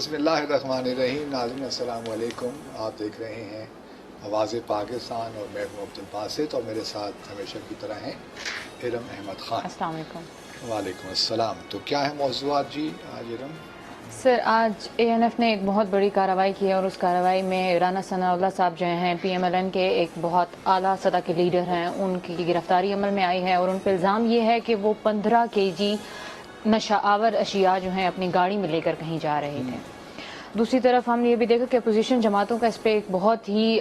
بسم اللہ الرحمن الرحیم. ناظرین السلام علیکم. آپ دیکھ رہے ہیں آواز پاکستان اور میں ہوں عبد الباسط اور میرے ساتھ ہمیشہ کی طرح ہیں ارم احمد خان. السلام علیکم. وعلیکم السلام. تو کیا ہے موضوعات جی آج ارم؟ سر آج اے این ایف نے ایک بہت بڑی کارروائی کی ہے اور اس کارروائی میں رانا ثناء اللہ صاحب جو ہیں پی ایم ایل این کے ایک بہت اعلیٰ سطح کے لیڈر ہیں، ان کی گرفتاری عمل میں آئی ہے اور ان پہ الزام یہ ہے کہ وہ 15 kg نشہ آور اشیاء جو ہیں اپنی گاڑی میں لے کر کہیں جا رہے تھے. دوسری طرف ہم نے یہ بھی دیکھا کہ اپوزیشن جماعتوں کا اس پہ ایک بہت ہی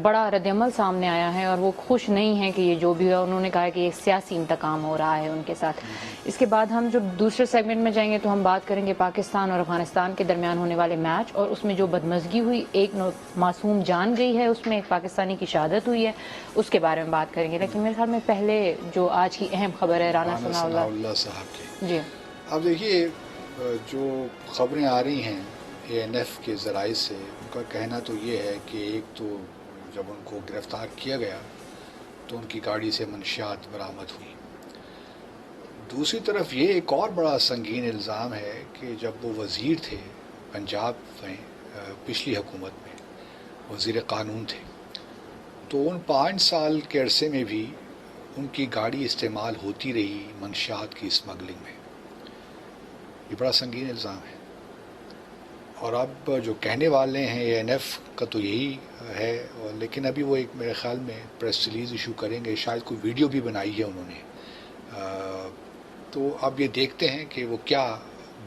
بڑا رد عمل سامنے آیا ہے اور وہ خوش نہیں ہیں کہ یہ جو بھی ہے. انہوں نے کہا کہ یہ سیاسی انتقام ہو رہا ہے ان کے ساتھ. اس کے بعد ہم جو دوسرے سیگمنٹ میں جائیں گے تو ہم بات کریں گے پاکستان اور افغانستان کے درمیان ہونے والے میچ اور اس میں جو بدمزگی ہوئی، ایک معصوم جان گئی ہے اس میں، ایک پاکستانی کی شہادت ہوئی ہے، اس کے بارے میں بات کریں گے. لیکن میرے خیال میں پہلے جو آج کی اہم خبر ہے رانا ثناء اللہ صاحب کی. جی اب دیکھیے جو خبریں آ رہی ہیں اے این ایف کے ذرائع سے، ان کا کہنا تو یہ ہے کہ ایک تو جب ان کو گرفتار کیا گیا تو ان کی گاڑی سے منشیات برآمد ہوئی. دوسری طرف یہ ایک اور بڑا سنگین الزام ہے کہ جب وہ وزیر تھے پنجاب میں پچھلی حکومت میں، وزیر قانون تھے، تو ان 5 سال کے عرصے میں بھی ان کی گاڑی استعمال ہوتی رہی منشیات کی اسمگلنگ میں. یہ بڑا سنگین الزام ہے. اور اب جو کہنے والے ہیں اے این ایف کا تو یہی ہے، لیکن ابھی وہ ایک میرے خیال میں پریس ریلیز ایشو کریں گے، شاید کوئی ویڈیو بھی بنائی ہے انہوں نے. تو اب یہ دیکھتے ہیں کہ وہ کیا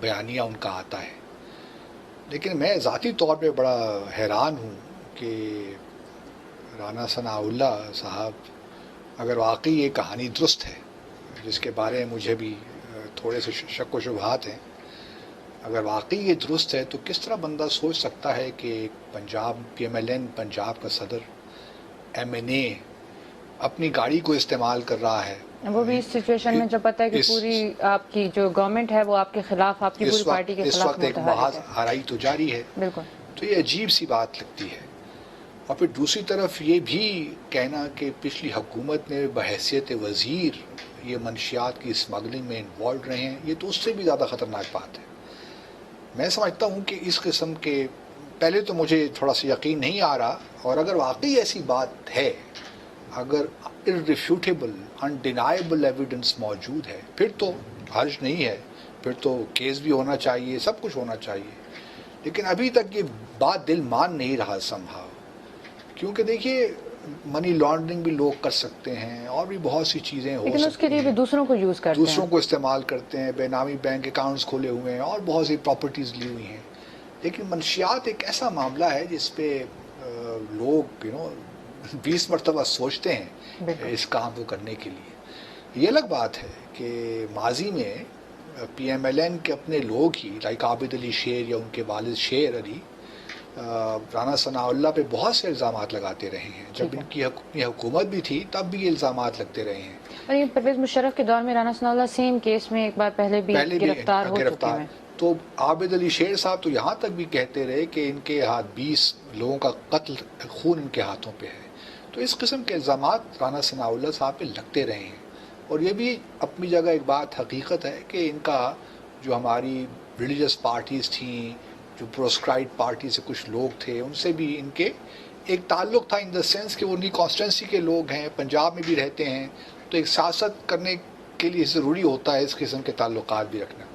بیانیہ ان کا آتا ہے. لیکن میں ذاتی طور پہ بڑا حیران ہوں کہ رانا ثناء اللہ صاحب، اگر واقعی یہ کہانی درست ہے، جس کے بارے میں مجھے بھی تھوڑے سے شک و شبہات ہیں، اگر واقعی یہ درست ہے تو کس طرح بندہ سوچ سکتا ہے کہ Punjab P M L N Punjab کا صدر ایم این اے اپنی گاڑی کو استعمال کر رہا ہے، وہ بھی اس سچویشن میں جب پتہ ہے کہ پوری آپ کی جو گورنمنٹ ہے وہ آپ کے خلاف، آپ کی پوری پارٹی کے اس خلاف وقت ایک متحرک محاذ ہے. ہرائی تو جاری ہے. بالکل. تو یہ عجیب سی بات لگتی ہے. اور پھر دوسری طرف یہ بھی کہنا کہ پچھلی حکومت میں بحیثیت وزیر یہ منشیات کی اسمگلنگ میں انوالوڈ رہے ہیں، یہ تو اس سے بھی زیادہ خطرناک بات ہے. میں سمجھتا ہوں کہ اس قسم کے، پہلے تو مجھے تھوڑا سا یقین نہیں آ رہا، اور اگر واقعی ایسی بات ہے، اگر irrefutable undeniable ایویڈنس موجود ہے، پھر تو حرج نہیں ہے، پھر تو کیس بھی ہونا چاہیے، سب کچھ ہونا چاہیے. لیکن ابھی تک یہ بات دل مان نہیں رہا somehow. کیونکہ دیکھیے منی لانڈرنگ بھی لوگ کر سکتے ہیں اور بھی بہت سی چیزیں ہو سکتی ہیں، لیکن اس کے لیے بھی دوسروں کو یوز کرتے ہیں، دوسروں کو استعمال کرتے ہیں، بے نامی بینک اکاؤنٹس کھولے ہوئے ہیں اور بہت سی پراپرٹیز لی ہوئی ہیں. لیکن منشیات ایک ایسا معاملہ ہے جس پہ لوگ 20 مرتبہ سوچتے ہیں اس کام کو کرنے کے لیے. یہ الگ بات ہے کہ ماضی میں پی ایم ایل این کے اپنے لوگ ہی لائک عابد علی شیر یا ان کے والد شیر علی رانا ثناء اللہ پہ بہت سے الزامات لگاتے رہے ہیں. جب ان کی حکومت بھی تھی تب بھی یہ الزامات لگتے رہے ہیں. اور یہ پرویز مشرف کے دور میں رانا ثناء اللہ سیم کیس میں ایک بار پہلے بھی گرفتار ہو چکے ہیں. تو عابد علی شیر صاحب تو یہاں تک بھی کہتے رہے کہ ان کے ہاتھ 20 لوگوں کا قتل، خون ان کے ہاتھوں پہ ہے. تو اس قسم کے الزامات رانا ثناء اللہ صاحب پہ لگتے رہے ہیں. اور یہ بھی اپنی جگہ ایک بات حقیقت ہے کہ ان کا جو ہماری ریلیجس پارٹیز تھیں، جو پروسکرائب پارٹی سے کچھ لوگ تھے، ان سے بھی ان کے ایک تعلق تھا، ان دا سینس کہ وہ ان کی کانسٹیٹنسی کے لوگ ہیں، پنجاب میں بھی رہتے ہیں. تو ایک سیاست کرنے کے لیے ضروری ہوتا ہے اس قسم کے تعلقات بھی رکھنا.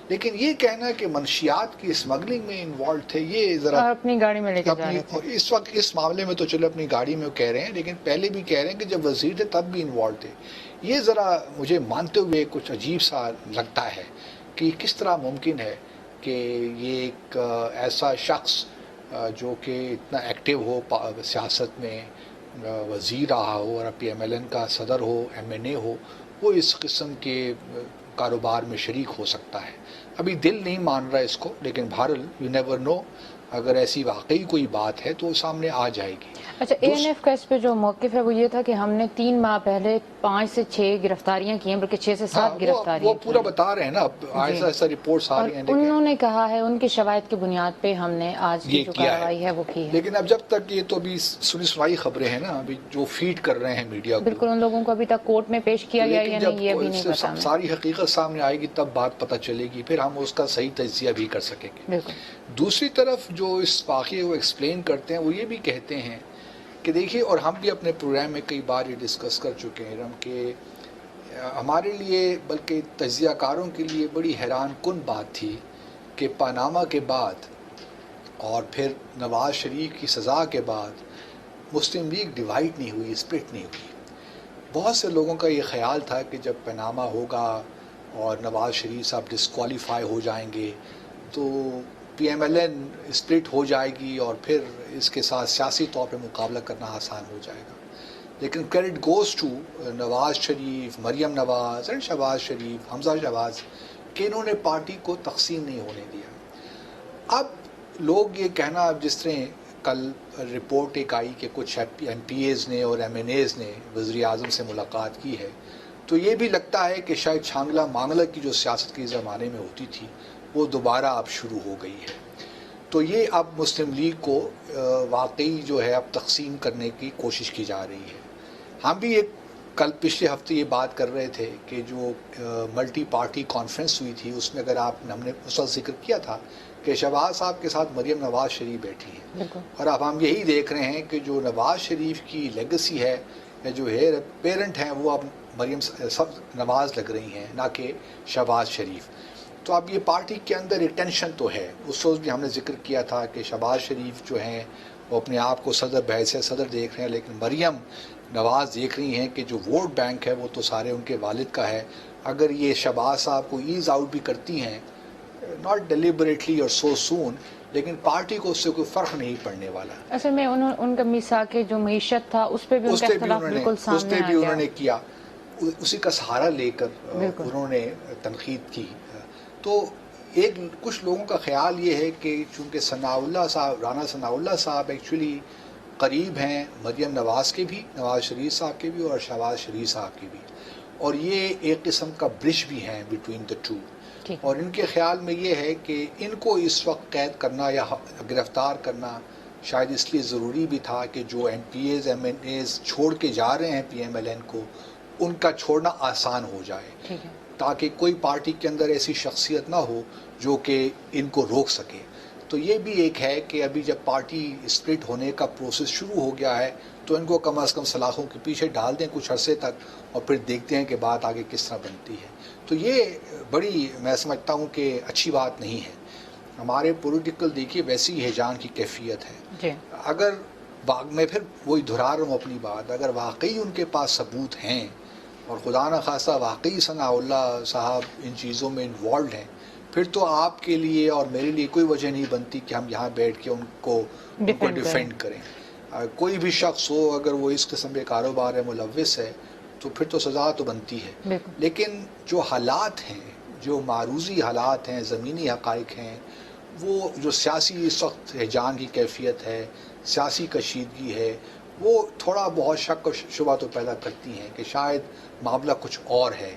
لیکن یہ کہنا کہ منشیات کی اسمگلنگ میں انوالو تھے، یہ ذرا اپنی گاڑی میں لے کے جا رہے تھے. اس وقت اس معاملے میں تو چلو اپنی گاڑی میں کہہ رہے ہیں، لیکن پہلے بھی کہہ رہے ہیں کہ جب وزیر تھے تب بھی انوالو تھے. یہ ذرا مجھے مانتے ہوئے کچھ عجیب سا لگتا ہے کہ کس طرح ممکن ہے کہ یہ ایک ایسا شخص جو کہ اتنا ایکٹیو ہو سیاست میں، وزیر رہا ہو اور پی ایم ایل این کا صدر ہو، ایم این اے ہو، وہ اس قسم کے کاروبار میں شریک ہو سکتا ہے. ابھی دل نہیں مان رہا اس کو، لیکن بہرحال یو نیور نو. اگر ایسی واقعی کوئی بات ہے تو وہ سامنے آ جائے گی. اچھا اے این ایف کا اس پہ جو موقف ہے وہ یہ تھا کہ ہم نے 3 ماہ پہلے 5 سے 6 گرفتاریاں کی ہیں، بلکہ 6 سے 7 گرفتاریاں وہ کی پورا ہیں. بتا رہے ہیں نا، ایسا ایسا رپورٹس آ اور رہی ہیں. انہوں نے کہا ہے ان کی شواہد کی بنیاد پہ ہم نے آج کی یہ جو کیا کارروائی ہے وہ کی ہے. لیکن اب جب تک یہ تو ابھی سنی سنائی خبریں ہیں نا، ابھی جو فیڈ کر رہے ہیں میڈیا کو، بالکل ان لوگوں کو ابھی تک کورٹ میں پیش کیا گیا لیکن یا جب نہیں یہ ابھی نہیں پتا ہمیں. ساری حقیقت سامنے آئے گی تب بات پتہ چلے گی، پھر ہم اس کا صحیح تجزیہ بھی کر سکیں گے. بالکل. دوسری طرف جو اس واقعے کو ایکسپلین کرتے ہیں وہ یہ بھی کہتے ہیں کہ دیکھیے، اور ہم بھی اپنے پروگرام میں کئی بار یہ ڈسکس کر چکے ہیں کہ ہمارے لیے بلکہ تجزیہ کاروں کے لیے بڑی حیران کن بات تھی کہ پاناما کے بعد اور پھر نواز شریف کی سزا کے بعد مسلم لیگ ڈیوائڈ نہیں ہوئی، اسپلٹ نہیں ہوئی. بہت سے لوگوں کا یہ خیال تھا کہ جب پاناما ہوگا اور نواز شریف صاحب ڈسکوالیفائی ہو جائیں گے تو P M L N split ہو جائے گی اور پھر اس کے ساتھ سیاسی طور پہ مقابلہ کرنا آسان ہو جائے گا. لیکن credit goes to Nawaz Sharif, Maryam Nawaz and Shahbaz Sharif, Hamza Shahbaz, کہ انہوں نے پارٹی کو تقسیم نہیں ہونے دیا. اب لوگ یہ کہنا، جس طرح کل رپورٹ ایک آئی کہ کچھ ایم پی ایز نے اور ایم این ایز نے وزیر اعظم سے ملاقات کی ہے، تو یہ بھی لگتا ہے کہ شاید چھانگلا مانگلا کی جو سیاست کے زمانے میں ہوتی تھی وہ دوبارہ اب شروع ہو گئی ہے. تو یہ اب مسلم لیگ کو واقعی جو ہے اب تقسیم کرنے کی کوشش کی جا رہی ہے. ہم بھی ایک کل پچھلے ہفتے یہ بات کر رہے تھے کہ جو ملٹی پارٹی کانفرنس ہوئی تھی اس میں اگر ہم نے اس وقت ذکر کیا تھا کہ شہباز صاحب کے ساتھ مریم نواز شریف بیٹھی ہیں، اور اب ہم یہی دیکھ رہے ہیں کہ جو نواز شریف کی لیگسی ہے یا جو ہے پیرنٹ ہیں وہ اب مریم سب نواز لگ رہی ہیں، نہ کہ شہباز شریف. تو اب یہ پارٹی کے اندر ایک ٹینشن تو ہے. اس روز بھی ہم نے ذکر کیا تھا کہ شہباز شریف جو ہیں وہ اپنے آپ کو صدر بحیثیت صدر دیکھ رہے ہیں، لیکن مریم نواز دیکھ رہی ہیں کہ جو ووٹ بینک ہے وہ تو سارے ان کے والد کا ہے. اگر یہ شہباز صاحب کو ایز آؤٹ بھی کرتی ہیں، ناٹ ڈیلیبریٹلی اور سو سون، لیکن پارٹی کو اس سے کوئی فرق نہیں پڑنے والا. اصل میں ان کا میثاق کے جو معیشت تھا اس پہ بھی ان کا اختلاف بالکل سامنے آ گیا. انہوں نے کیا، اسی کا سہارا لے کر انہوں نے تنقید کی. تو کچھ لوگوں کا خیال یہ ہے کہ چونکہ رانا ثناء اللہ صاحب ایکچولی قریب ہیں مریم نواز کے بھی، نواز شریف صاحب کے بھی اور شہباز شریف صاحب کے بھی، اور یہ ایک قسم کا برج بھی ہیں بٹوین دا ٹو. اور ان کے خیال میں یہ ہے کہ ان کو اس وقت قید کرنا یا گرفتار کرنا شاید اس لیے ضروری بھی تھا کہ جو M P As M N As چھوڑ کے جا رہے ہیں پی ایم ایل این کو، ان کا چھوڑنا آسان ہو جائے، تاکہ کوئی پارٹی کے اندر ایسی شخصیت نہ ہو جو کہ ان کو روک سکے. تو یہ بھی ایک ہے کہ ابھی جب پارٹی اسپلٹ ہونے کا پروسیس شروع ہو گیا ہے تو ان کو کم از کم سلاخوں کے پیچھے ڈال دیں کچھ عرصے تک، اور پھر دیکھتے ہیں کہ بات آگے کس طرح بنتی ہے. تو یہ بڑی میں سمجھتا ہوں کہ اچھی بات نہیں ہے. ہمارے پولیٹیکل دیکھیے ویسی ہیجان کی کیفیت ہے. اگر میں پھر وہی دہرا رہا ہوں اپنی بات، اگر واقعی ان کے پاس ثبوت ہیں اور خدا نہ خواستہ واقعی ثناء اللہ صاحب ان چیزوں میں انوالوڈ ہیں، پھر تو آپ کے لیے اور میرے لیے کوئی وجہ نہیں بنتی کہ ہم یہاں بیٹھ کے ان کو ڈیفینڈ کریں. کوئی بھی شخص ہو اگر وہ اس قسم کے کاروبار میں ملوث ہے تو پھر تو سزا تو بنتی ہے. لیکن جو حالات ہیں، جو معروضی حالات ہیں، زمینی حقائق ہیں، وہ جو سیاسی اس وقت ہیجان کی کیفیت ہے، سیاسی کشیدگی ہے، وہ تھوڑا بہت شک و شبہ تو پیدا کرتی ہیں کہ شاید معاملہ کچھ اور ہے،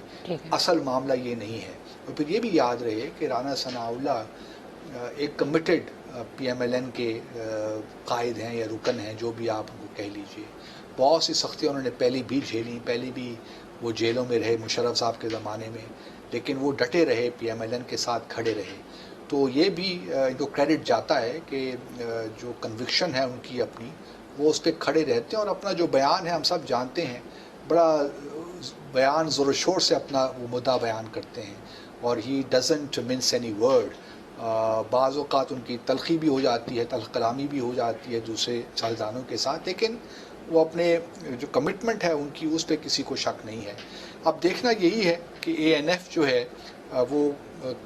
اصل معاملہ یہ نہیں ہے. اور پھر یہ بھی یاد رہے کہ رانا ثناء اللہ ایک committed P M L N کے قائد ہیں یا رکن ہیں، جو بھی آپ ان کو کہہ لیجئے. بہت سی سختیاں انہوں نے پہلے بھی جھیلی، پہلے بھی وہ جیلوں میں رہے مشرف صاحب کے زمانے میں، لیکن وہ ڈٹے رہے، پی ایم ایل این کے ساتھ کھڑے رہے. تو یہ بھی ان کو کریڈٹ جاتا ہے کہ جو کنوکشن ہے ان کی اپنی، وہ اس پہ کھڑے رہتے ہیں، اور اپنا جو بیان ہے ہم سب جانتے ہیں، بڑا بیان زور و شور سے اپنا وہ مدعا بیان کرتے ہیں، اور he doesn't means any word. بعض اوقات ان کی تلخی بھی ہو جاتی ہے، تلخ کلامی بھی ہو جاتی ہے دوسرے سائنسدانوں کے ساتھ، لیکن وہ اپنے جو کمٹمنٹ ہے ان کی، اس پہ کسی کو شک نہیں ہے. اب دیکھنا یہی ہے کہ اے این ایف جو ہے وہ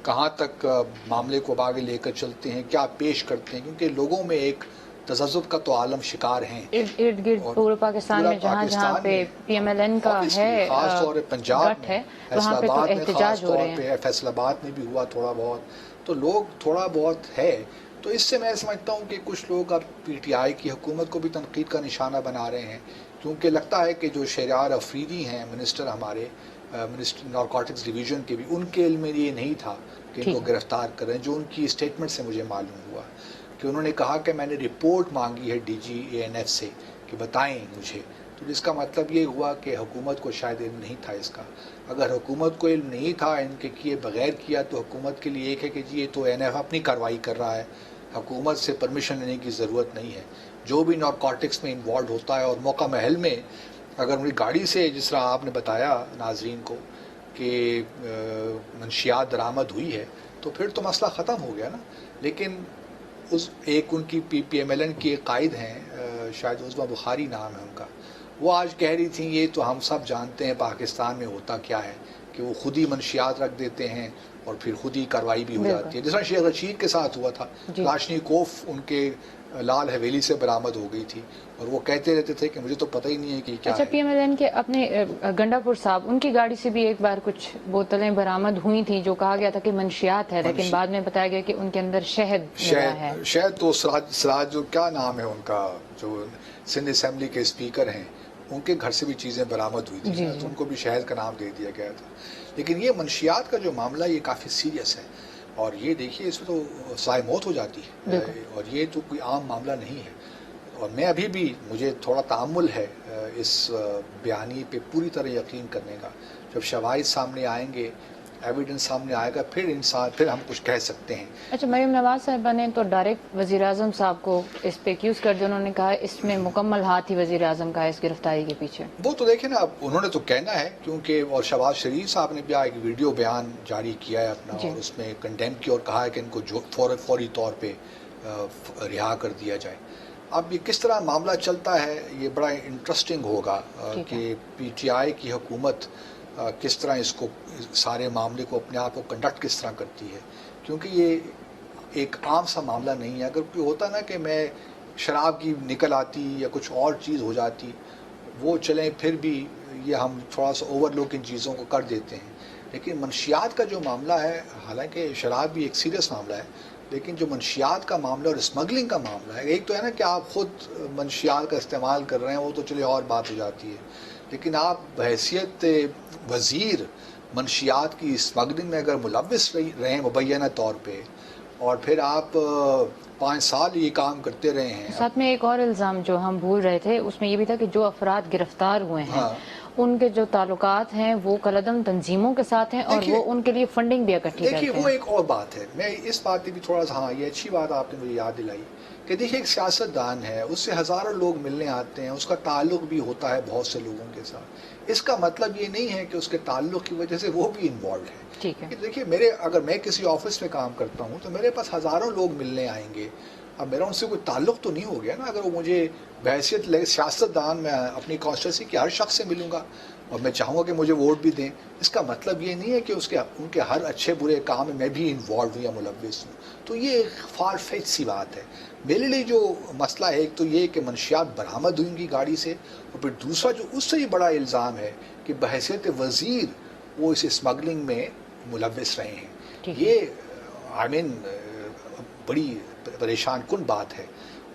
کہاں تک معاملے کو آگے لے کر چلتے ہیں، کیا پیش کرتے ہیں، کیونکہ لوگوں میں ایک تذبذب کا تو عالم شکار ہیں ارد گرد پورے پاکستان میں، جہاں جہاں پہ پی ایم ایل این کا ہے، خاص طور پہ پنجاب میں، وہاں پہ تو احتجاج ہو رہے ہیں. فیصل آباد میں بھی ہوا تھوڑا بہت. تو لوگ تھوڑا بہت ہے تو اس سے میں سمجھتا ہوں کہ کچھ لوگ اب پی ٹی آئی کی حکومت کو بھی تنقید کا نشانہ بنا رہے ہیں، کیونکہ لگتا ہے کہ جو شہریار افریدی ہیں منسٹر ہمارے منسٹر نارکوٹکس ڈویژن کے بھی، ان کے علم میں یہ نہیں تھا کہ ان کو گرفتار کریں. جو ان کی اسٹیٹمنٹ سے مجھے معلوم ہوا کہ انہوں نے کہا کہ میں نے رپورٹ مانگی ہے ڈی جی اے این ایف سے کہ بتائیں مجھے. تو جس کا مطلب یہ ہوا کہ حکومت کو شاید علم نہیں تھا اس کا. اگر حکومت کو علم نہیں تھا ان کے کیے بغیر کیا تو حکومت کے لیے ایک ہے کہ جی یہ تو این ایف اپنی کارروائی کر رہا ہے، حکومت سے پرمیشن لینے کی ضرورت نہیں ہے. جو بھی نارکوٹکس میں انوالوڈ ہوتا ہے اور موقع محل میں اگر ان کی گاڑی سے، جس طرح آپ نے بتایا ناظرین کو کہ منشیات درآمد ہوئی ہے، تو پھر تو مسئلہ ختم ہو گیا نا. لیکن اس ایک ان کی پی ایم ایل این کی ایک قائد ہیں، شاید عظمیٰ بخاری نام ہے ان کا، وہ آج کہہ رہی تھیں یہ تو ہم سب جانتے ہیں پاکستان میں ہوتا کیا ہے کہ وہ خود ہی منشیات رکھ دیتے ہیں اور پھر خود ہی کارروائی بھی ہو جاتی ہے. جس طرح شیخ رشید کے ساتھ ہوا تھا، کلاشنیکوف ان کے لال حویلی سے برآمد ہو گئی تھی اور وہ کہتے رہتے تھے کہ مجھے تو پتہ ہی نہیں ہے کہ کیا ہے. اچھا، پی ایم ایل این کے اپنے گنڈا پور صاحب، ان کی گاڑی سے بھی ایک بار کچھ بوتلیں برآمد ہوئی تھیں جو کہا گیا تھا کہ منشیات ہے، لیکن بعد میں بتایا گیا کہ ان کے اندر شہد ملا ہے. شہد تو سراج جو کیا نام ہے ان کا، جو سندھ اسمبلی کے اسپیکر ہیں، ان کے گھر سے بھی چیزیں برآمد ہوئی تھیں تو ان کو بھی شہد کا نام دے دیا گیا تھا. لیکن یہ منشیات کا جو معاملہ یہ کافی سیریس ہے اور یہ دیکھیے اس میں تو سائے موت ہو جاتی ہے اور یہ تو کوئی عام معاملہ نہیں ہے. اور میں ابھی بھی مجھے تھوڑا تأمل ہے اس بیانی پہ پوری طرح یقین کرنے کا. جب شواہد سامنے آئیں گے، ایویڈنس سامنے آئے گا، پھر ہم کچھ کہہ سکتے ہیں. اچھا، مریم نواز صاحبہ نے تو ڈائریکٹ وزیر اعظم صاحب کو اس پہ ایکیوز کر دیا، انہوں نے کہا اس میں مکمل ہاتھ ہی وزیر اعظم کا ہے اس گرفتاری کے پیچھے. وہ تو دیکھیں نا، اب انہوں نے تو کہنا ہے کیونکہ، اور شہباز شریف صاحب نے بھی ایک ویڈیو بیان جاری کیا ہے اپنا اور اس میں کنڈیم کیا اور کہا ہے کہ ان کو فوری طور پہ رہا کر دیا جائے. اب یہ کس طرح معاملہ چلتا ہے یہ بڑا انٹرسٹنگ ہوگا کہ پی ٹی آئی کی حکومت کس طرح اس کو سارے معاملے کو اپنے آپ کو کنڈکٹ کس طرح کرتی ہے، کیونکہ یہ ایک عام سا معاملہ نہیں ہے. اگر کوئی ہوتا نا کہ میں شراب کی نکل آتی یا کچھ اور چیز ہو جاتی، وہ چلیں پھر بھی یہ ہم تھوڑا سا اوور لوک ان چیزوں کو کر دیتے ہیں. لیکن منشیات کا جو معاملہ ہے، حالانکہ شراب بھی ایک سیریس معاملہ ہے، لیکن جو منشیات کا معاملہ اور اسمگلنگ کا معاملہ ہے، ایک تو ہے نا کہ آپ خود منشیات کا استعمال کر رہے ہیں، وہ تو چلے اور بات ہو جاتی ہے. لیکن آپ بحیثیت وزیر منشیات کی اسمگلنگ میں اگر ملوث رہے مبینہ طور پہ، اور پھر آپ 5 سال یہ کام کرتے رہے ہیں. ساتھ میں ایک اور الزام جو ہم بھول رہے تھے، اس میں یہ بھی تھا کہ جو افراد گرفتار ہوئے ہیں ان کے جو تعلقات ہیں وہ کالعدم تنظیموں کے ساتھ ہیں اور وہ ان کے لیے فنڈنگ بھی اکٹھی کرتے ہیں. دیکھیے وہ ایک اور بات ہے، میں اس بات پہ بھی تھوڑا سا، یہ اچھی بات آپ نے مجھے یاد دلائی کہ دیکھیے ایک سیاست دان ہے، اس سے ہزاروں لوگ ملنے آتے ہیں، اس کا تعلق بھی ہوتا ہے بہت سے لوگوں کے ساتھ. اس کا مطلب یہ نہیں ہے کہ اس کے تعلق کی وجہ سے وہ بھی انوالوڈ ہے. ٹھیک ہے، دیکھیے اگر میں کسی آفس میں کام کرتا ہوں تو میرے پاس ہزاروں لوگ ملنے آئیں گے، اب میرا ان سے کوئی تعلق تو نہیں ہو گیا نا. اگر وہ مجھے بحیثیت سیاست دان میں اپنی کانسٹیٹوئنسی کے ہر شخص سے ملوں گا اور میں چاہوں گا کہ مجھے ووٹ بھی دیں، اس کا مطلب یہ نہیں ہے کہ ان کے ہر اچھے برے کام میں بھی انوالو ہوں یا ملوث ہوں. تو یہ ایک فار فیچ سی بات ہے. میرے لیے جو مسئلہ ہے، ایک تو یہ کہ منشیات برآمد ہوئیں گی گاڑی سے، اور پھر دوسرا جو اس سے ہی بڑا الزام ہے کہ بحیثیت وزیر وہ اس اسمگلنگ میں ملوث رہے ہیں. یہ بڑی پریشان کن بات ہے.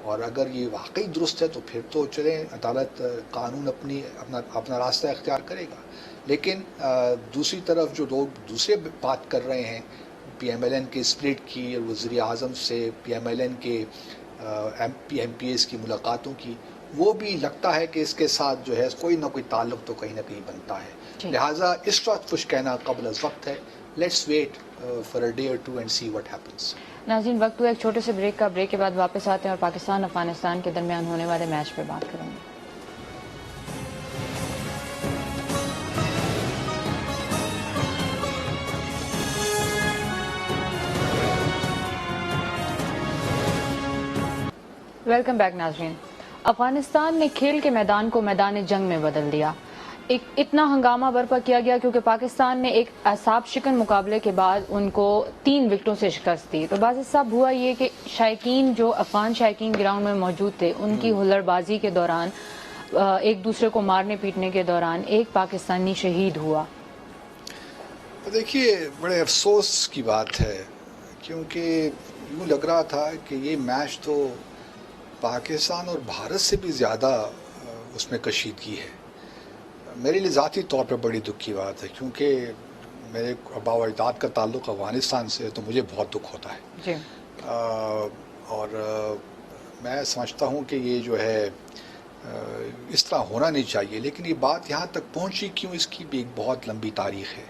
اور اگر یہ واقعی درست ہے تو پھر تو چلیں عدالت، قانون اپنا راستہ اختیار کرے گا. لیکن دوسری طرف جو لوگ دوسرے بات کر رہے ہیں پی ایم ایل این کے اسپلٹ کی اور وزیر اعظم سے پی ایم ایل این کے ایم پی ایس کی ملاقاتوں کی، وہ بھی لگتا ہے کہ اس کے ساتھ جو ہے کوئی نہ کوئی تعلق تو کہیں نہ کہیں بنتا ہے. لہٰذا اس وقت کچھ کہنا قبل از وقت ہے. Let's wait for a day or two and see what happens. ناظرین، وقت ہوا ایک چھوٹے سے بریک کا. بریک کے بعد واپس آتے ہیں اور پاکستان افغانستان کے درمیان ہونے والے میچ پہ بات کریں گے. ویلکم بیک ناظرین. افغانستان نے کھیل کے میدان کو میدان جنگ میں بدل دیا. اتنا ہنگامہ برپا کیا گیا کیونکہ پاکستان نے ایک اعصاب شکن مقابلے کے بعد ان کو 3 وکٹوں سے شکست دی. تو بعض سب ہوا یہ کہ شائقین، جو افغان شائقین گراؤنڈ میں موجود تھے، ان کی ہلڑ بازی کے دوران، ایک دوسرے کو مارنے پیٹنے کے دوران ایک پاکستانی شہید ہوا. دیکھیے بڑے افسوس کی بات ہے، کیونکہ یوں لگ رہا تھا کہ یہ میچ تو پاکستان اور بھارت سے بھی زیادہ اس میں کشیدگی ہے. میرے لیے ذاتی طور پہ بڑی دکھ کی بات ہے، کیونکہ میرے آباء و اجداد کا تعلق افغانستان سے ہے، تو مجھے بہت دکھ ہوتا ہے. جی. اور میں سمجھتا ہوں کہ یہ جو ہے اس طرح ہونا نہیں چاہیے، لیکن یہ بات یہاں تک پہنچی کیوں، اس کی بھی ایک بہت لمبی تاریخ ہے.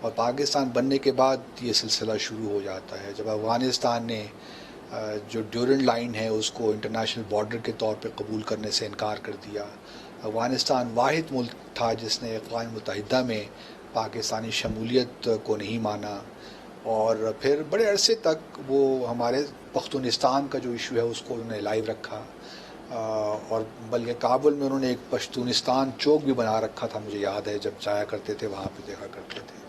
اور پاکستان بننے کے بعد یہ سلسلہ شروع ہو جاتا ہے. جب افغانستان نے جو ڈیورنڈ لائن ہے اس کو انٹرنیشنل بارڈر کے طور پہ قبول کرنے سے انکار کر دیا. افغانستان واحد ملک تھا جس نے اقوام متحدہ میں پاکستانی شمولیت کو نہیں مانا، اور پھر بڑے عرصے تک وہ ہمارے پختونستان کا جو ایشو ہے اس کو انہوں نے لائیو رکھا. اور بلکہ کابل میں انہوں نے ایک پشتونستان چوک بھی بنا رکھا تھا، مجھے یاد ہے جب جایا کرتے تھے وہاں پہ دیکھا کرتے تھے.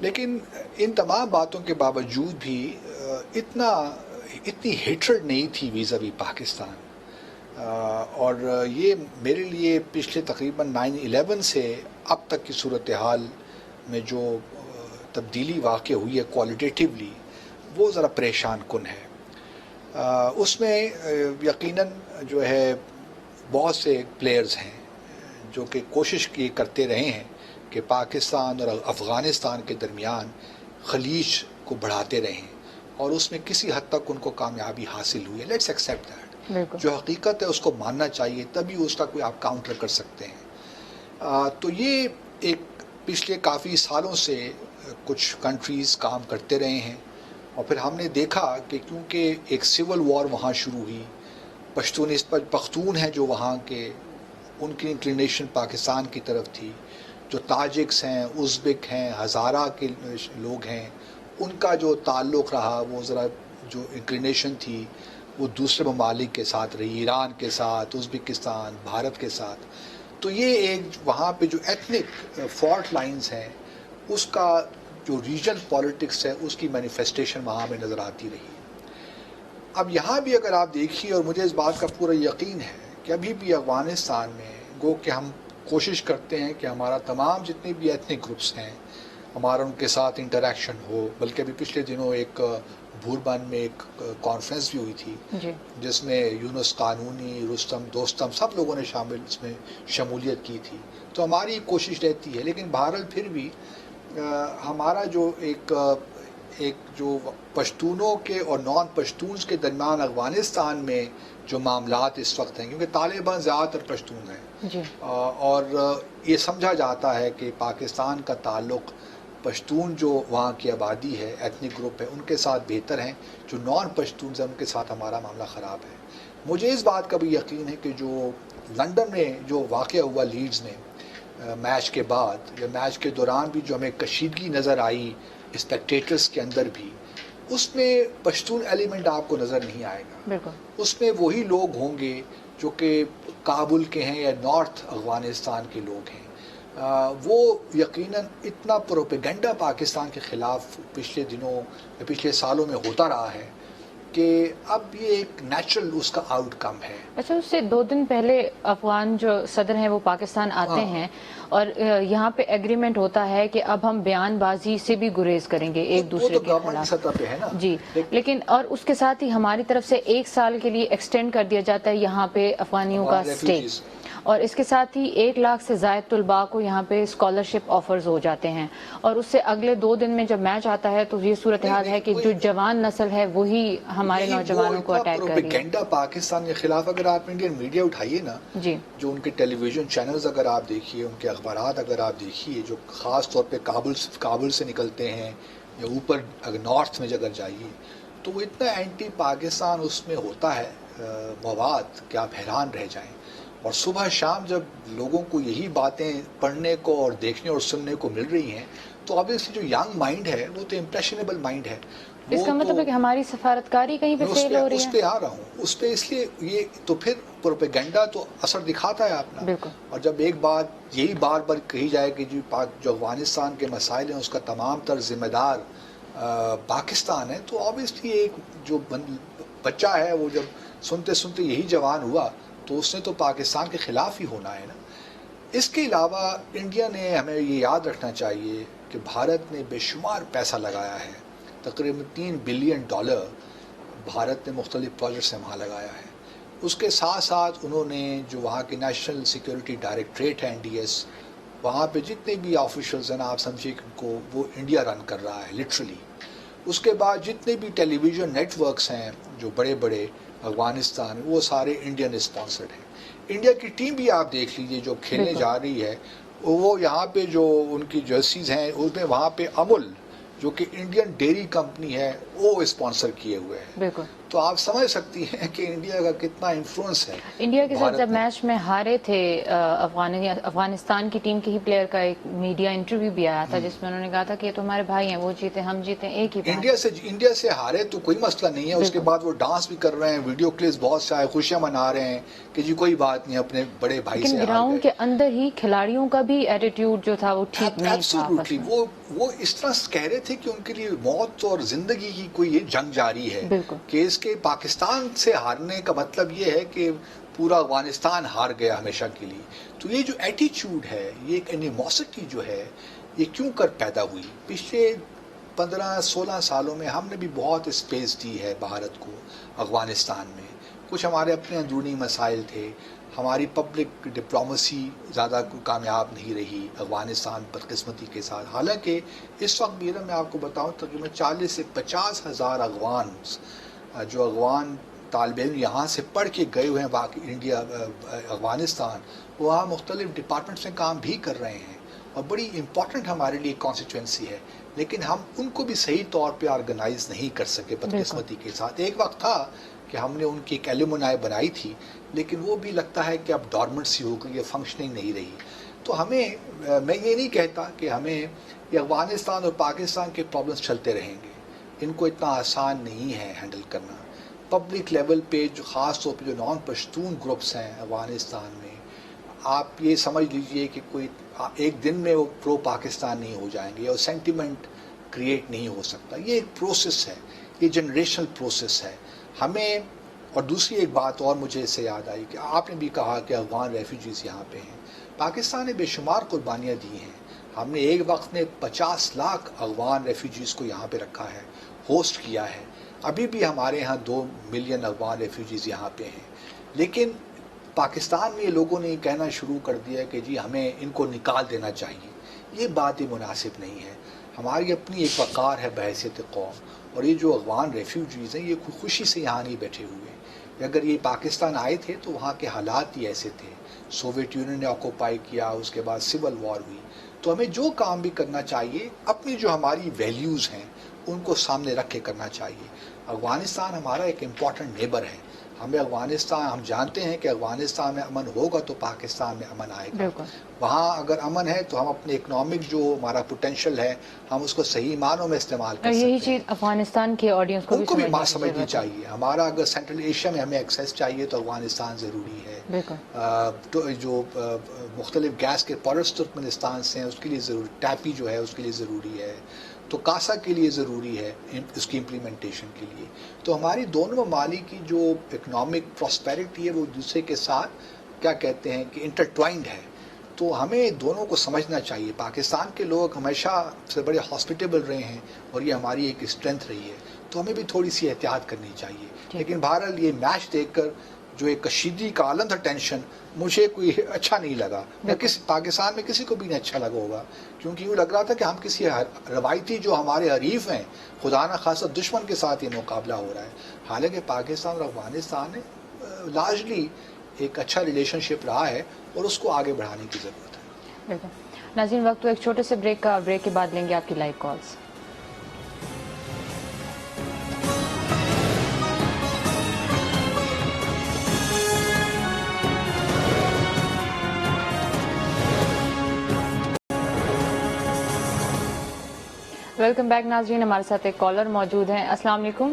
لیکن ان تمام باتوں کے باوجود بھی اتنی ہیٹرڈ نہیں تھی ویزاوی پاکستان. اور یہ میرے لیے پچھلے تقریباً 9/11 سے اب تک کی صورتحال میں جو تبدیلی واقع ہوئی ہے کوالٹیٹیولی، وہ ذرا پریشان کن ہے. اس میں یقیناً جو ہے بہت سے پلیئرز ہیں جو کہ کوشش کی کرتے رہے ہیں کہ پاکستان اور افغانستان کے درمیان خلیج کو بڑھاتے رہیں، اور اس میں کسی حد تک ان کو کامیابی حاصل ہوئی ہے. Let's accept that. جو حقیقت ہے اس کو ماننا چاہیے، تبھی اس کا کوئی آپ کاؤنٹر کر سکتے ہیں. تو یہ ایک پچھلے کافی سالوں سے کچھ کنٹریز کام کرتے رہے ہیں، اور پھر ہم نے دیکھا کہ کیونکہ ایک سول وار وہاں شروع ہوئی، پختون ہیں جو وہاں کے، ان کی انکلینیشن پاکستان کی طرف تھی. جو تاجکس ہیں، ازبک ہیں، ہزارہ کے لوگ ہیں، ان کا جو تعلق رہا وہ ذرا جو انکلینیشن تھی وہ دوسرے ممالک کے ساتھ رہی، ایران کے ساتھ، ازبکستان، بھارت کے ساتھ. تو یہ ایک وہاں پہ جو ایتھنک فالٹ لائنز ہیں اس کا جو ریجن پالیٹکس ہے اس کی مینیفیسٹیشن وہاں میں نظر آتی رہی. اب یہاں بھی اگر آپ دیکھیے، اور مجھے اس بات کا پورا یقین ہے کہ ابھی بھی افغانستان میں گو کہ ہم کوشش کرتے ہیں کہ ہمارا تمام جتنے بھی ایتھنک گروپس ہیں ہمارا ان کے ساتھ انٹریکشن ہو. بلکہ ابھی پچھلے دنوں ایک بھوربن میں ایک کانفرنس بھی ہوئی تھی جی. جس میں یونس قانونی، رستم دوستم سب لوگوں نے اس میں شمولیت کی تھی. تو ہماری کوشش رہتی ہے، لیکن بہرحال پھر بھی ہمارا جو ایک جو پشتونوں کے اور نان پشتونز کے درمیان افغانستان میں جو معاملات اس وقت ہیں، کیونکہ طالبان زیادہ تر پشتون ہیں جی. اور یہ سمجھا جاتا ہے کہ پاکستان کا تعلق پشتون جو وہاں کی آبادی ہے، ایتھنک گروپ ہے، ان کے ساتھ بہتر ہیں. جو نان پشتونز ہیں ان کے ساتھ ہمارا معاملہ خراب ہے. مجھے اس بات کا بھی یقین ہے کہ جو لنڈن میں جو واقعہ ہوا لیڈز میں میچ کے بعد یا میچ کے دوران بھی جو ہمیں کشیدگی نظر آئی اسپیکٹیٹرز کے اندر بھی، اس میں پشتون ایلیمنٹ آپ کو نظر نہیں آئے گا. بالکل. اس میں وہی لوگ ہوں گے جو کہ کابل کے ہیں یا نارتھ افغانستان کے لوگ ہیں. وہ یقیناً اتنا پروپیگنڈا پاکستان کے خلاف پچھلے دنوں یا پچھلے سالوں میں ہوتا رہا ہے کہ اب یہ ایک نیچرل اس کا آؤٹ کم ہے. اچھا، اس سے 2 دن پہلے افغان جو صدر ہیں وہ پاکستان آتے ہیں اور یہاں پہ ایگریمنٹ ہوتا ہے کہ اب ہم بیان بازی سے بھی گریز کریں گے ایک دوسرے کے خلاف. سطح پہ ہے نا. جی. لیکن اور اس کے ساتھ ہی ہماری طرف سے 1 سال کے لیے ایکسٹینڈ کر دیا جاتا ہے یہاں پہ افغانیوں کا اسٹے، اور اس کے ساتھ ہی 1 لاکھ سے زائد طلباء کو یہاں پہ اسکالرشپ آفرز ہو جاتے ہیں. اور اس سے اگلے 2 دن میں جب میچ آتا ہے تو یہ صورتحال ہے کہ جو جوان نسل ہے وہی ہمارے نوجوانوں کو اٹیک کر رہی ہے. پروپیگنڈا پاکستان کے خلاف اگر آپ انڈین میڈیا اٹھائیے نا، جی، جو ان کے ٹیلی ویژن چینلز اگر آپ دیکھیے، ان کے اخبارات اگر آپ دیکھیے، جو خاص طور پہ کابل سے نکلتے ہیں یا اوپر اگر نارتھ میں اگر جائیے، تو وہ اتنا اینٹی پاکستان اس میں ہوتا ہے مواد کہ آپ حیران رہ جائیں. اور صبح شام جب لوگوں کو یہی باتیں پڑھنے کو اور دیکھنے اور سننے کو مل رہی ہیں تو obviously جو ینگ مائنڈ ہے وہ تو امپریشنیبل مائنڈ ہے. اس کا مطلب ہے کہ ہماری سفارتکاری کہیں پہ فیل ہو رہی ہے. اس پہ آ رہا ہوں، اس پہ اس لیے یہ تو پھر پروپیگنڈا تو اثر دکھاتا ہے اپنا. بالکل. اور جب ایک بات یہی بار بار کہی جائے کہ جو افغانستان کے مسائل ہیں اس کا تمام تر ذمہ دار پاکستان ہے، تو obviously ایک جو بچہ ہے وہ جب سنتے سنتے یہی جوان ہوا تو اس نے تو پاکستان کے خلاف ہی ہونا ہے نا. اس کے علاوہ انڈیا نے ہمیں یہ یاد رکھنا چاہیے کہ بھارت نے بے شمار پیسہ لگایا ہے تقریباً $3 بلین بھارت نے مختلف پروجیکٹس میں وہاں لگایا ہے. اس کے ساتھ ساتھ انہوں نے جو وہاں کے نیشنل سیکیورٹی ڈائریکٹریٹ ہے NDS, وہاں پہ جتنے بھی آفیشلز ہیں آپ سمجھیے کہ کو وہ انڈیا رن کر رہا ہے لٹرلی. اس کے بعد جتنے بھی ٹیلی ویژن نیٹ ورکس ہیں جو بڑے بڑے افغانستان وہ سارے انڈین اسپانسرڈ ہیں. انڈیا کی ٹیم بھی آپ دیکھ لیجیے جو کھیلنے جا رہی ہے, وہ یہاں پہ جو ان کی جرسیز ہیں اس میں وہاں پہ امول جو کہ انڈین ڈیری کمپنی ہے وہ اسپانسر کیے ہوئے ہیں. بالکل. تو آپ سمجھ سکتی ہیں کہ انڈیا کا کتنا انفلوئنس ہے. انڈیا کے ساتھ جب میچ میں ہارے تھے افغانستان کی ٹیم کے ہی پلیئر کا ایک میڈیا انٹرویو بھی آیا تھا جس میں انہوں نے کہا تھا کہ یہ تو ہمارے بھائی ہیں, وہ جیتے ہم جیتے ایک ہی بات. انڈیا سے ہارے تو کوئی مسئلہ نہیں ہے. اس کے بعد وہ ڈانس بھی کر رہے ہیں, ویڈیو کلپس بہت سے آئے, خوشیاں منا رہے ہیں کہ جی کوئی بات نہیں اپنے بڑے بھائی سے. لیکن گراؤنڈ کے اندر ہی کھلاڑیوں کا بھی ایٹیٹیوڈ جو تھا وہ ٹھیک نہیں تھا. وہ اس طرح کہہ رہے تھے کہ ان کے لیے موت اور زندگی کی کوئی یہ جنگ جاری ہے کہ اس کے پاکستان سے ہارنے کا مطلب یہ ہے کہ پورا افغانستان ہار گیا ہمیشہ کے لیے. تو یہ جو ایٹیچیوڈ ہے, یہ ایک اینیموسٹی جو ہے, یہ کیوں کر پیدا ہوئی؟ پچھلے 15-16 سالوں میں ہم نے بھی بہت اسپیس دی ہے بھارت کو افغانستان میں. کچھ ہمارے اپنے اندرونی مسائل تھے, ہماری پبلک ڈپلومیسی زیادہ کامیاب نہیں رہی افغانستان بدقسمتی کے ساتھ. حالانکہ اس وقت بھی میں آپ کو بتاؤں تقریباً 40 سے 50 ہزار جو افغان طالب علم یہاں سے پڑھ کے گئے ہوئے ہیں باقی انڈیا افغانستان, وہاں مختلف ڈپارٹمنٹس میں کام بھی کر رہے ہیں اور بڑی امپورٹنٹ ہمارے لیے کانسٹیٹوئنسی ہے. لیکن ہم ان کو بھی صحیح طور پہ آرگنائز نہیں کر سکے بدقسمتی کے ساتھ. ایک وقت تھا کہ ہم نے ان کی ایک ایلومنائی بنائی تھی, لیکن وہ بھی لگتا ہے کہ اب ڈورمنٹ سی ہو گئی, یہ فنکشننگ نہیں رہی. تو ہمیں, میں یہ نہیں کہتا کہ ہمیں یہ افغانستان اور پاکستان کے پرابلمس چلتے رہیں گے, ان کو اتنا آسان نہیں ہے ہینڈل کرنا. پبلک لیول پہ جو خاص طور پہ جو نان پشتون گروپس ہیں افغانستان میں, آپ یہ سمجھ لیجئے کہ کوئی ایک دن میں وہ پرو پاکستان نہیں ہو جائیں گے اور سینٹیمنٹ کریٹ نہیں ہو سکتا. یہ ایک پروسیس ہے, یہ جنریشنل پروسیس ہے. ہمیں, اور دوسری ایک بات اور مجھے اس سے یاد آئی کہ آپ نے بھی کہا کہ افغان ریفیوجیز یہاں پہ ہیں. پاکستان نے بے شمار قربانیاں دی ہیں. ہم نے ایک وقت میں 50 لاکھ افغان ریفیوجیز کو یہاں پہ رکھا ہے, ہوسٹ کیا ہے. ابھی بھی ہمارے ہاں 2 ملین افغان ریفیوجیز یہاں پہ ہیں. لیکن پاکستان میں یہ لوگوں نے کہنا شروع کر دیا کہ جی ہمیں ان کو نکال دینا چاہیے. یہ بات ہی مناسب نہیں ہے. ہماری اپنی ایک وقار ہے بحیثیت قوم, اور یہ جو افغان ریفیوجیز ہیں یہ خوشی سے یہاں نہیں بیٹھے ہوئے. اگر یہ پاکستان آئے تھے تو وہاں کے حالات ہی ایسے تھے, سوویت یونین نے آکوپائی کیا, اس کے بعد سول وار ہوئی. تو ہمیں جو کام بھی کرنا چاہیے اپنی جو ہماری ویلیوز ہیں ان کو سامنے رکھ کے کرنا چاہیے. افغانستان ہمارا ایک امپورٹنٹ نیبر ہے. ہمیں افغانستان, ہم جانتے ہیں کہ افغانستان میں امن ہوگا تو پاکستان میں امن آئے گا. وہاں اگر امن ہے تو ہم اپنے اکنامک جو ہمارا پوٹینشیل ہے ہم اس کو صحیح معنوں میں استعمال کر سکتے ہیں. یہی چیز افغانستان کے آڈینس کو بھی سمجھنی چاہیے. ہمارا اگر سینٹرل ایشیا میں ہمیں ایکسیس چاہیے تو افغانستان ضروری ہے. جو مختلف گیس کے پروڈکٹس ترکمنستان سے ہیں اس کے لیے ضروری, ٹیپی جو ہے اس کے لیے ضروری ہے, تو کاسا کے لیے ضروری ہے اس کی امپلیمنٹیشن کے لیے. تو ہماری دونوں ممالک کی جو اکنامک پراسپیرٹی ہے وہ دوسرے کے ساتھ کیا کہتے ہیں کہ انٹرٹوائنڈ ہے. تو ہمیں دونوں کو سمجھنا چاہیے. پاکستان کے لوگ ہمیشہ سے بڑے ہاسپٹیبل رہے ہیں اور یہ ہماری ایک اسٹرینتھ رہی ہے, تو ہمیں بھی تھوڑی سی احتیاط کرنی چاہیے. لیکن بہرحال یہ میچ دیکھ کر جو ایک کشیدگی کا عالم تھا, ٹینشن, مجھے کوئی اچھا نہیں لگا. پاکستان میں کسی کو بھی نہیں اچھا لگا ہوگا, کیونکہ یوں لگ رہا تھا کہ ہم کسی روایتی جو ہمارے حریف ہیں خدا نہ خاصہ دشمن کے ساتھ یہ مقابلہ ہو رہا ہے. حالانکہ پاکستان اور افغانستان نے لارجلی ایک اچھا ریلیشن شپ رہا ہے اور اس کو آگے بڑھانے کی ضرورت ہے. بالکل. ناظرین وقت تو ایک چھوٹے سے بریک کا, بریک کے بعد لیں گے آپ کی لائیو کالز. ویلکم بیک ناظرین, ہمارے ساتھ ایک کالر موجود ہیں. السلام علیکم.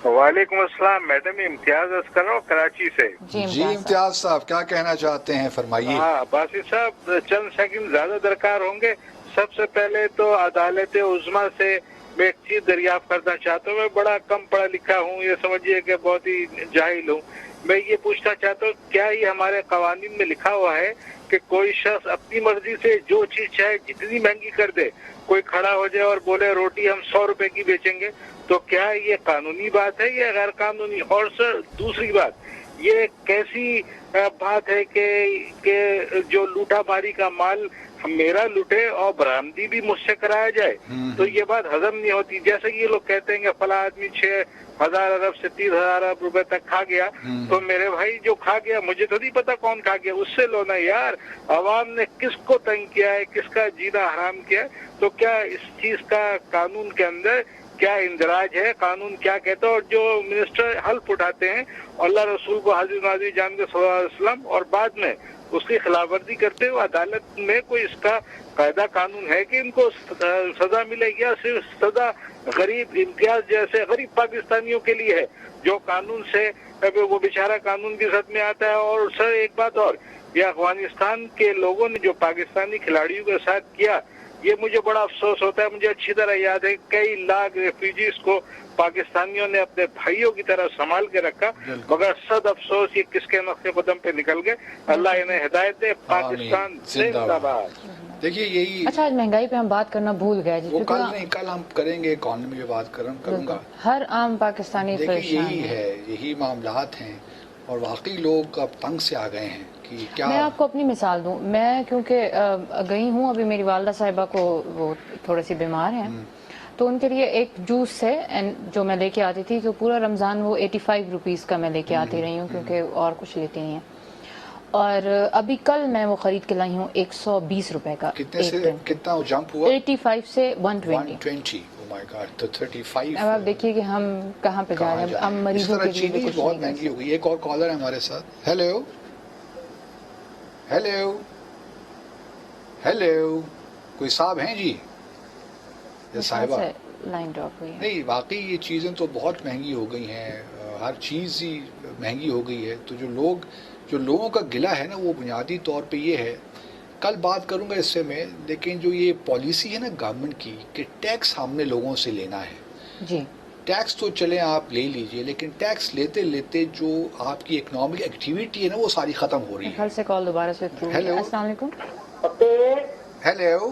وعلیکم السلام. میڈم امتیاز عرض کر رہا ہوں کراچی سے. جی امتیاز صاحب کیا کہنا چاہتے ہیں, فرمائیے. ہاں باسط صاحب, چند سیکنڈ زیادہ درکار ہوں گے. سب سے پہلے تو عدالت عظمیٰ سے میں ایک چیز دریافت کرنا چاہتا ہوں. میں بڑا کم پڑھا لکھا ہوں, یہ سمجھیے کہ بہت ہی جاہل ہوں. میں یہ پوچھنا چاہتا ہوں کیا یہ ہمارے قوانین میں لکھا ہوا ہے کہ کوئی شخص اپنی مرضی سے جو چیز چاہے جتنی مہنگی کر دے, کوئی کھڑا ہو جائے اور بولے روٹی ہم 100 روپے کی بیچیں گے, تو کیا یہ قانونی بات ہے یا غیر قانونی؟ اور سر دوسری بات, یہ کیسی بات ہے کہ جو لوٹا ماری کا مال میرا لوٹے اور برآمدی بھی مجھ سے کرایا جائے؟ تو یہ بات ہضم نہیں ہوتی. جیسے یہ لوگ کہتے ہیں کہ فلاں آدمی 6,000 ارب سے 30,000 ارب روپے تک کھا گیا, تو میرے بھائی جو کھا گیا مجھے تو نہیں پتا کون کھا گیا, اس سے لو نا یار. عوام نے کس کو تنگ کیا ہے, کس کا جینا حرام کیا ہے؟ تو کیا اس چیز کا قانون کے اندر کیا اندراج ہے؟ قانون کیا کہتا ہے؟ اور جو منسٹر حلف اٹھاتے ہیں اللہ رسول کو حاضر ناظر جان کے صلی اللہ علیہ وسلم, اور بعد میں اس کی خلاف ورزی کرتے ہوئے عدالت میں کوئی اس کا قاعدہ قانون ہے کہ ان کو سزا ملے, یا صرف سزا غریب امتیاز جیسے غریب پاکستانیوں کے لیے ہے جو قانون سے وہ بیچارہ قانون کی زد میں آتا ہے؟ اور سر ایک بات اور, یہ افغانستان کے لوگوں نے جو پاکستانی کھلاڑیوں کے ساتھ کیا, یہ مجھے بڑا افسوس ہوتا ہے. مجھے اچھی طرح یاد ہے کئی لاکھ ریفیوجیز کو پاکستانیوں نے اپنے بھائیوں کی طرح سنبھال کے رکھا, مگر صد افسوس یہ کس کے نقش قدم پہ نکل گئے. اللہ انہیں ہدایت دے. پاکستان زندہ باد. دیکھیے یہی, اچھا آج مہنگائی پہ ہم بات کرنا بھول گئے, وہ کل نہیں, کل ہم کریں گے اکانومی پہ بات کروں گا. ہر عام پاکستانی دیکھیے یہی ہے, یہی معاملات ہیں, اور واقعی لوگ اب تنگ سے آ گئے ہیں کہ کیا. میں آپ کو اپنی مثال دوں, میں کیونکہ گئی ہوں, ابھی میری والدہ صاحبہ کو وہ تھوڑے سی بیمار ہیں, تو ان کے لیے ایک جوس ہے جو میں لے کے آتی تھی, تو پورا رمضان وہ 85 روپیز کا میں لے کے آتی رہی ہوں کیونکہ اور کچھ لیتی نہیں ہیں. اور ابھی کل میں وہ خرید کے لائی ہوں 120 روپے کا. کتنا جمپ ہوا؟ 85 سے 120. تو 35. اب آپ دیکھیے کہ ہم کہاں پہ جا رہے ہیں. ہم مریضوں کے لیے چینی بہت مہنگی ہو گئی. ایک اور کالر ہے ہمارے ساتھ. ہیلو ہیلو ہیلو, کوئی صاحب ہیں جی یا صاحبہ؟ لائن ڈراپ ہوئی ہے. نہیں, واقعی یہ چیزیں تو بہت مہنگی ہو گئی ہیں, ہر چیز ہی مہنگی ہو گئی ہے. تو جو لوگوں کا گلہ ہے نا, وہ بنیادی طور پہ یہ ہے, کل بات کروں گا اس سے میں, لیکن جو یہ پالیسی ہے نا گورنمنٹ کی کہ ٹیکس ہم نے لوگوں سے لینا ہے. جی, ٹیکس تو چلیں آپ لے لیجئے, لیکن ٹیکس لیتے لیتے جو آپ کی اکنامک ایکٹیویٹی ہے نا وہ ساری ختم ہو رہی ہے. کل سے کال دوبارہ سے تھرو. ہیلو السلام علیکم. ہیلو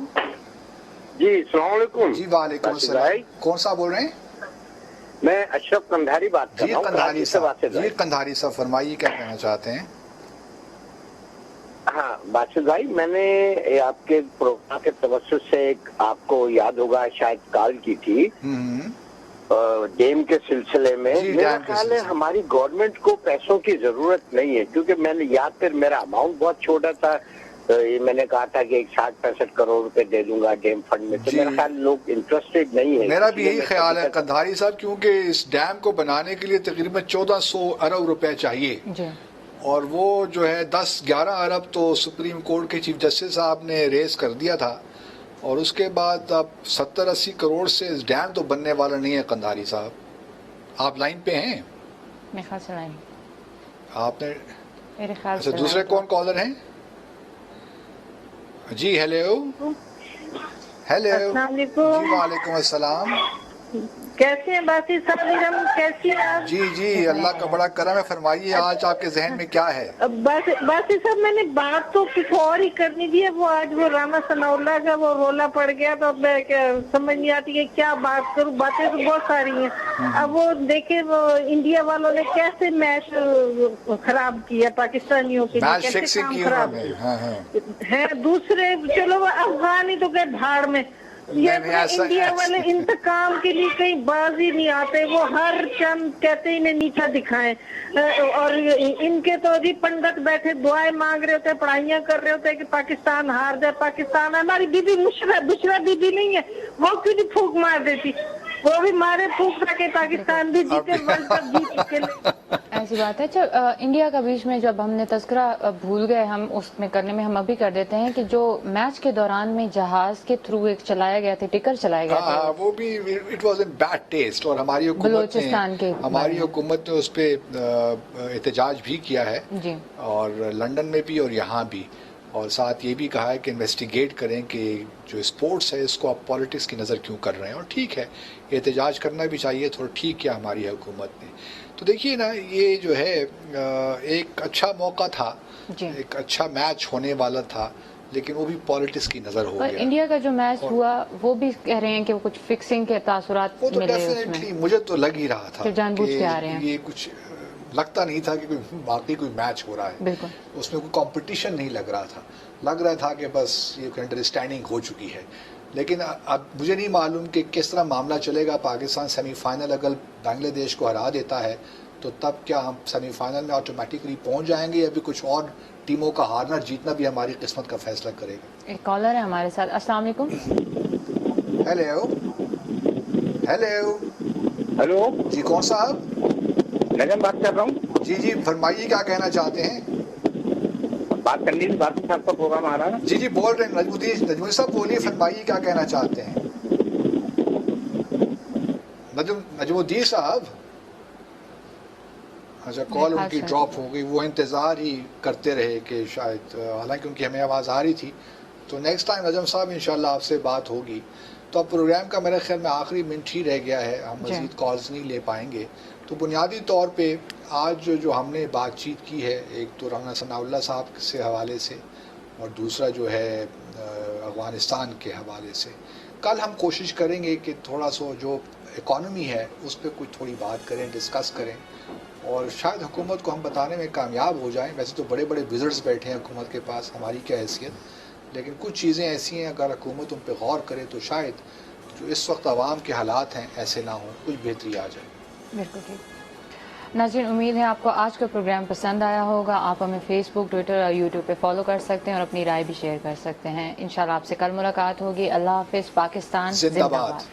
جی السلام علیکم. جی وعلیکم السلام. کون سا بول رہے ہیں؟ میں اشرف قندھاری بات کر رہا ہوں. قندھاری صاحب, جی قندھاری صاحب فرمائیے کیا کہنا چاہتے ہیں؟ ہاں بادشاہ بھائی, میں نے آپ کے پروگرام کے توسط سے آپ کو یاد ہوگا شاید کال کی تھی ڈیم کے سلسلے میں. میرا خیال ہے ہماری گورنمنٹ کو پیسوں کی ضرورت نہیں ہے, کیونکہ میں نے یاد پھر میرا اماؤنٹ بہت چھوٹا تھا, میں نے کہا تھا کہ 60-65 کروڑ روپے دے دوں گا ڈیم فنڈ میں, تو میرا خیال لوگ انٹرسٹیڈ نہیں ہے. میرا بھی یہی خیال ہے قندھاری صاحب, کیونکہ اس ڈیم کو بنانے کے لیے تقریباً 1400 ارب روپے چاہیے, اور وہ جو ہے 10-11 ارب تو سپریم کورٹ کے چیف جسٹس صاحب نے ریز کر دیا تھا, اور اس کے بعد اب 70-80 کروڑ سے اس ڈیم تو بننے والا نہیں ہے. قندھاری صاحب آپ لائن پہ ہیں؟ میرے خیال سے لائن آپ نے, میرے خیال سے دوسرے کون کالر ہیں؟ جی ہیلو ہیلو. السلام علیکم. جی وعلیکم السلام. کیسے ہیں باسی صاحب؟ کیسی ہیں آپ؟ جی اللہ کا بڑا کرم ہے. فرمائیے آج آپ کے ذہن میں کیا ہے؟ باسی صاحب میں نے بات تو کچھ اور ہی کرنی تھی. وہ آج وہ رانا ثناء اللہ کا وہ رولا پڑ گیا, تو میں سمجھ نہیں آتی کہ کیا بات کروں. باتیں تو بہت ساری ہیں. اب وہ دیکھیں وہ انڈیا والوں نے کیسے میچ خراب کیا پاکستانیوں کے لیے, کیسے کام خراب ہے. دوسرے چلو افغان ہی تو گئے بھاڑ میں, یہ انڈیا والے انتقام کے لیے کہیں باز ہی نہیں آتے. وہ ہر چند کہتے انہیں نیچا دکھائیں, اور ان کے تو جی پنڈت بیٹھے دعائیں مانگ رہے ہوتے, پڑھائیاں کر رہے ہوتے کہ پاکستان ہار جائے. پاکستان ہماری be be Bushra be be نہیں ہے, وہ کیوں نہیں پھونک مار دیتی؟ وہ بھی مارے پھونک رکھے, پاکستان بھی جیتے, ورلڈ کپ جیت کے. ایسی بات ہے. اچھا انڈیا کا بیچ میں جب ہم نے تذکرہ بھول گئے, ہم اس میں کرنے میں ہم ابھی کر دیتے ہیں کہ جو میچ کے دوران میں جہاز کے تھرو ایک چلایا گیا تھا, ٹکر چلایا گیا تھا, وہ بھی it was in bad taste, اور ہماری حکومت نے اس پہ احتجاج بھی کیا ہے, اور لندن میں بھی اور یہاں بھی. اور ساتھ یہ بھی کہا ہے کہ انویسٹیگیٹ کریں کہ جو اسپورٹس ہے اس کو آپ پالیٹکس کی نظر کیوں کر رہے ہیں. اور ٹھیک ہے, احتجاج کرنا بھی چاہیے, تھوڑا ٹھیک کیا ہماری حکومت نے. تو دیکھیے نا, یہ جو ہے ایک اچھا موقع تھا, ایک اچھا میچ ہونے والا تھا, لیکن وہ بھی پالیٹکس کی نظر ہو گیا. انڈیا کا جو میچ ہوا وہ بھی کہہ رہے ہیں کہ وہ کچھ فکسنگ کے تاثرات وہ تو ملے ڈیفینیٹلی مجھے تو لگ ہی رہا تھا جان بوجھ کے آ رہے ہیں. یہ کچھ لگتا نہیں تھا کہ کوئی باقی کوئی میچ ہو رہا ہے. بالکل اس میں کوئی کمپٹیشن نہیں لگ رہا تھا. لگ رہا تھا کہ بس یہ انڈرسٹینڈنگ ہو چکی ہے. لیکن اب مجھے نہیں معلوم کہ کس طرح معاملہ چلے گا. پاکستان سیمی فائنل اگر بنگلہ دیش کو ہرا دیتا ہے تو تب کیا ہم سیمی فائنل میں آٹومیٹکلی پہنچ جائیں گے, یا بھی کچھ اور ٹیموں کا ہارنا جیتنا بھی ہماری قسمت کا فیصلہ کرے گا. ایک کالر ہے ہمارے ساتھ. السلام علیکم. ہیلو ہیلو ہیلو جی, کون صاحب؟ نجم بات کر رہا ہوں. جی جی, فرمائیے کیا کہنا چاہتے ہیں. بات کرنی تھی, بات صاحب کا پروگرام آ رہا ہے. جی جی, بول رہے ہیں نجم الدین صاحب, بولیے, فرمائیے کیا کہنا چاہتے ہیں. نجم الدین صاحب, اچھا کال ان کی ڈراپ ہو گئی. وہ انتظار ہی کرتے رہے کہ شاید, حالانکہ ان کی ہمیں آواز آ رہی تھی. تو نیکسٹ ٹائم نجم صاحب انشاءاللہ آپ سے بات ہوگی. تو اب پروگرام کا میرے خیال میں آخری منٹ ہی رہ گیا ہے, ہم مزید کالز نہیں لے پائیں گے. تو بنیادی طور پہ آج جو ہم نے بات چیت کی ہے, ایک تو رانا ثناء اللہ صاحب سے حوالے سے, اور دوسرا جو ہے افغانستان کے حوالے سے. کل ہم کوشش کریں گے کہ تھوڑا سا جو اکانومی ہے اس پہ کچھ تھوڑی بات کریں, ڈسکس کریں, اور شاید حکومت کو ہم بتانے میں کامیاب ہو جائیں. ویسے تو بڑے بڑے وزٹس بیٹھے ہیں حکومت کے پاس, ہماری کیا حیثیت, لیکن کچھ چیزیں ایسی ہیں اگر حکومت ان پہ غور کرے تو شاید جو اس وقت عوام کے حالات ہیں ایسے نہ ہوں, کچھ بہتری آ جائے. بالکل ٹھیک. ناظرین, امید ہے آپ کو آج کا پروگرام پسند آیا ہوگا. آپ ہمیں فیس بک, ٹویٹر اور یوٹیوب پہ فالو کر سکتے ہیں اور اپنی رائے بھی شیئر کر سکتے ہیں. انشاءاللہ آپ سے کل ملاقات ہوگی. اللہ حافظ. پاکستان زندہ باد.